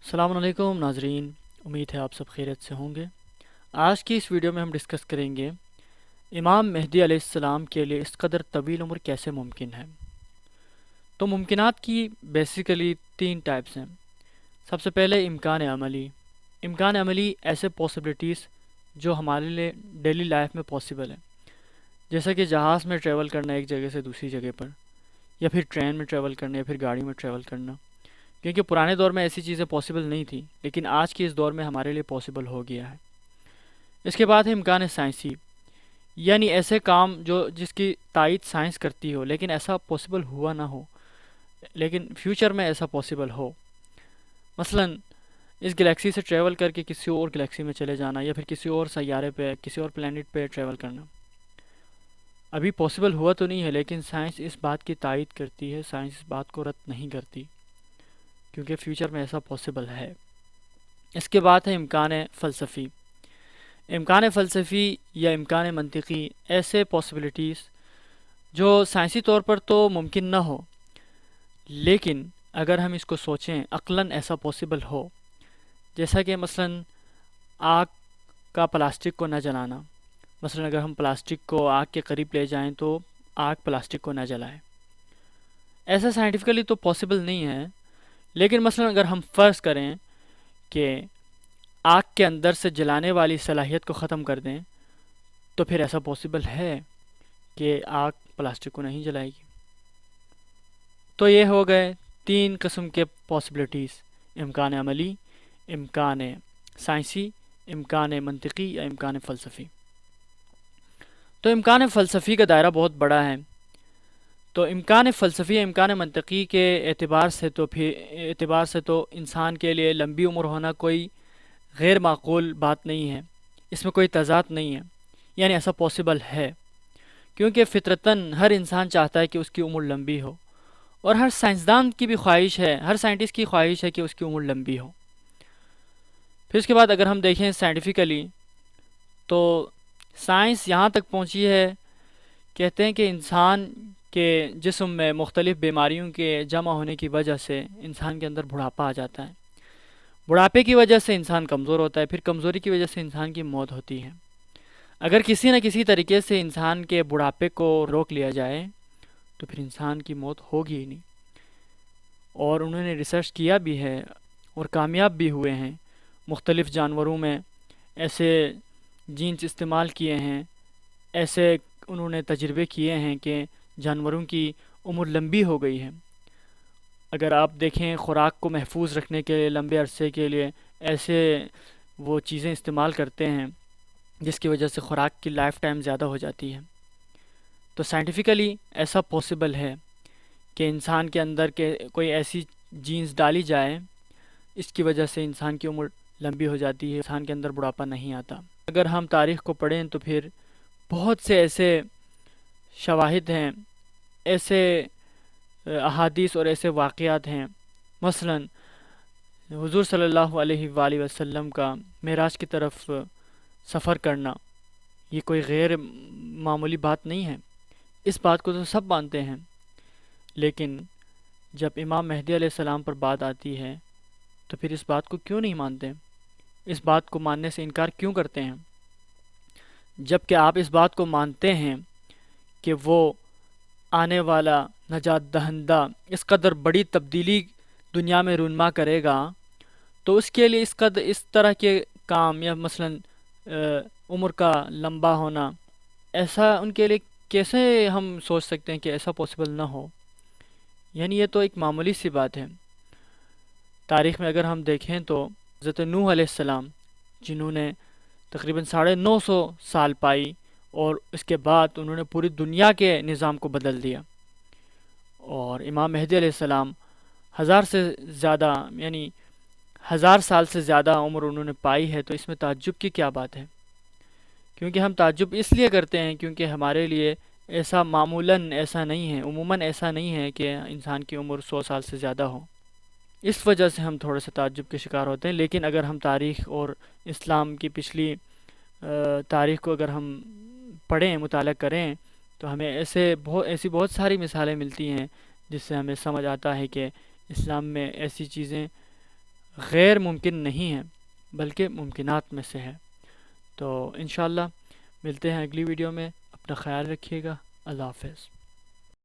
السلام علیکم ناظرین، امید ہے آپ سب خیریت سے ہوں گے۔ آج کی اس ویڈیو میں ہم ڈسکس کریں گے امام مہدی علیہ السلام کے لیے اس قدر طویل عمر کیسے ممکن ہے۔ تو ممکنات کی بیسیکلی تین ٹائپس ہیں۔ سب سے پہلے امکان عملی۔ امکان عملی ایسے پاسبلٹیز جو ہمارے لیے ڈیلی لائف میں پاسبل ہیں، جیسا کہ جہاز میں ٹریول کرنا ایک جگہ سے دوسری جگہ پر، یا پھر ٹرین میں ٹریول کرنا، یا پھر گاڑی میں ٹریول کرنا۔ کیونکہ پرانے دور میں ایسی چیزیں پاسبل نہیں تھیں، لیکن آج کے اس دور میں ہمارے لیے پاسبل ہو گیا ہے۔ اس کے بعد ہے امکان سائنسی، یعنی ایسے کام جس کی تائید سائنس کرتی ہو لیکن ایسا پاسبل ہوا نہ ہو، لیکن فیوچر میں ایسا پاسبل ہو۔ مثلا اس گلیکسی سے ٹریول کر کے کسی اور گلیکسی میں چلے جانا، یا پھر کسی اور سیارے پہ، کسی اور پلانٹ پہ ٹریول کرنا۔ ابھی پاسبل ہوا تو نہیں ہے، لیکن سائنس اس بات کی تائید کرتی ہے، سائنس اس بات کو رد نہیں کرتی، کیونکہ فیوچر میں ایسا پاسبل ہے۔ اس کے بعد ہے امکان فلسفی۔ امکان فلسفی یا امکان منطقی ایسے پاسبلٹیز جو سائنسی طور پر تو ممکن نہ ہو، لیکن اگر ہم اس کو سوچیں عقلاً ایسا پاسبل ہو، جیسا کہ مثلاً آگ کا پلاسٹک کو نہ جلانا۔ مثلاً اگر ہم پلاسٹک کو آگ کے قریب لے جائیں تو آگ پلاسٹک کو نہ جلائے۔ ایسا سائنٹیفکلی تو پاسبل نہیں ہے، لیکن مثلاً اگر ہم فرض کریں کہ آگ کے اندر سے جلانے والی صلاحیت کو ختم کر دیں، تو پھر ایسا پاسبل ہے کہ آگ پلاسٹک کو نہیں جلائے گی۔ تو یہ ہو گئے تین قسم کے پاسبلٹیز: امکان عملی، امکان سائنسی، امکان منطقی یا امکان فلسفی۔ تو امکان فلسفی کا دائرہ بہت بڑا ہے۔ تو امکان فلسفی یا امکان منطقی کے اعتبار سے تو انسان کے لیے لمبی عمر ہونا کوئی غیر معقول بات نہیں ہے، اس میں کوئی تضاد نہیں ہے، یعنی ایسا پاسبل ہے، کیونکہ فطرتاً ہر انسان چاہتا ہے کہ اس کی عمر لمبی ہو، اور ہر سائنسدان کی بھی خواہش ہے، ہر سائنٹسٹ کی خواہش ہے کہ اس کی عمر لمبی ہو۔ پھر اس کے بعد اگر ہم دیکھیں سائنٹیفکلی، تو سائنس یہاں تک پہنچی ہے، کہتے ہیں کہ انسان کے جسم میں مختلف بیماریوں کے جمع ہونے کی وجہ سے انسان کے اندر بڑھاپا آ جاتا ہے۔ بڑھاپے کی وجہ سے انسان کمزور ہوتا ہے، پھر کمزوری کی وجہ سے انسان کی موت ہوتی ہے۔ اگر کسی نہ کسی طریقے سے انسان کے بڑھاپے کو روک لیا جائے تو پھر انسان کی موت ہوگی ہی نہیں۔ اور انہوں نے ریسرچ کیا بھی ہے اور کامیاب بھی ہوئے ہیں، مختلف جانوروں میں ایسے جینز استعمال کیے ہیں، ایسے انہوں نے تجربے کیے ہیں کہ جانوروں کی عمر لمبی ہو گئی ہے۔ اگر آپ دیکھیں خوراک کو محفوظ رکھنے کے لیے لمبے عرصے کے لیے ایسے وہ چیزیں استعمال کرتے ہیں جس کی وجہ سے خوراک کی لائف ٹائم زیادہ ہو جاتی ہے۔ تو سائنٹیفکلی ایسا پاسبل ہے کہ انسان کے اندر کے کوئی ایسی جینز ڈالی جائے، اس کی وجہ سے انسان کی عمر لمبی ہو جاتی ہے، انسان کے اندر بڑھاپا نہیں آتا۔ اگر ہم تاریخ کو پڑھیں تو پھر بہت سے ایسے شواہد ہیں، ایسے احادیث اور ایسے واقعات ہیں۔ مثلا حضور صلی اللہ علیہ وآلہ وسلم کا معراج کی طرف سفر کرنا، یہ کوئی غیر معمولی بات نہیں ہے، اس بات کو تو سب مانتے ہیں، لیکن جب امام مہدی علیہ السلام پر بات آتی ہے تو پھر اس بات کو کیوں نہیں مانتے؟ اس بات کو ماننے سے انکار کیوں کرتے ہیں؟ جبکہ آپ اس بات کو مانتے ہیں کہ وہ آنے والا نجات دہندہ اس قدر بڑی تبدیلی دنیا میں رونما کرے گا، تو اس کے لیے اس طرح کے کام، یا مثلا عمر کا لمبا ہونا، ایسا ان کے لیے کیسے ہم سوچ سکتے ہیں کہ ایسا پاسبل نہ ہو؟ یعنی یہ تو ایک معمولی سی بات ہے۔ تاریخ میں اگر ہم دیکھیں تو حضرت نوح علیہ السلام، جنہوں نے تقریباً 950 سال پائی، اور اس کے بعد انہوں نے پوری دنیا کے نظام کو بدل دیا، اور امام مہدی علیہ السلام 1000 سے زیادہ، یعنی 1000 سال سے زیادہ عمر انہوں نے پائی ہے، تو اس میں تعجب کی کیا بات ہے؟ کیونکہ ہم تعجب اس لیے کرتے ہیں کیونکہ ہمارے لیے ایسا معمولاً ایسا نہیں ہے، عموماً ایسا نہیں ہے کہ انسان کی عمر 100 سال سے زیادہ ہو۔ اس وجہ سے ہم تھوڑے سے تعجب کے شکار ہوتے ہیں۔ لیکن اگر ہم تاریخ اور اسلام کی پچھلی تاریخ کو اگر ہم پڑھیں، مطالعہ کریں، تو ہمیں ایسی بہت ساری مثالیں ملتی ہیں جس سے ہمیں سمجھ آتا ہے کہ اسلام میں ایسی چیزیں غیر ممکن نہیں ہے بلکہ ممکنات میں سے ہے۔ تو انشاءاللہ ملتے ہیں اگلی ویڈیو میں، اپنا خیال رکھیے گا، اللہ حافظ۔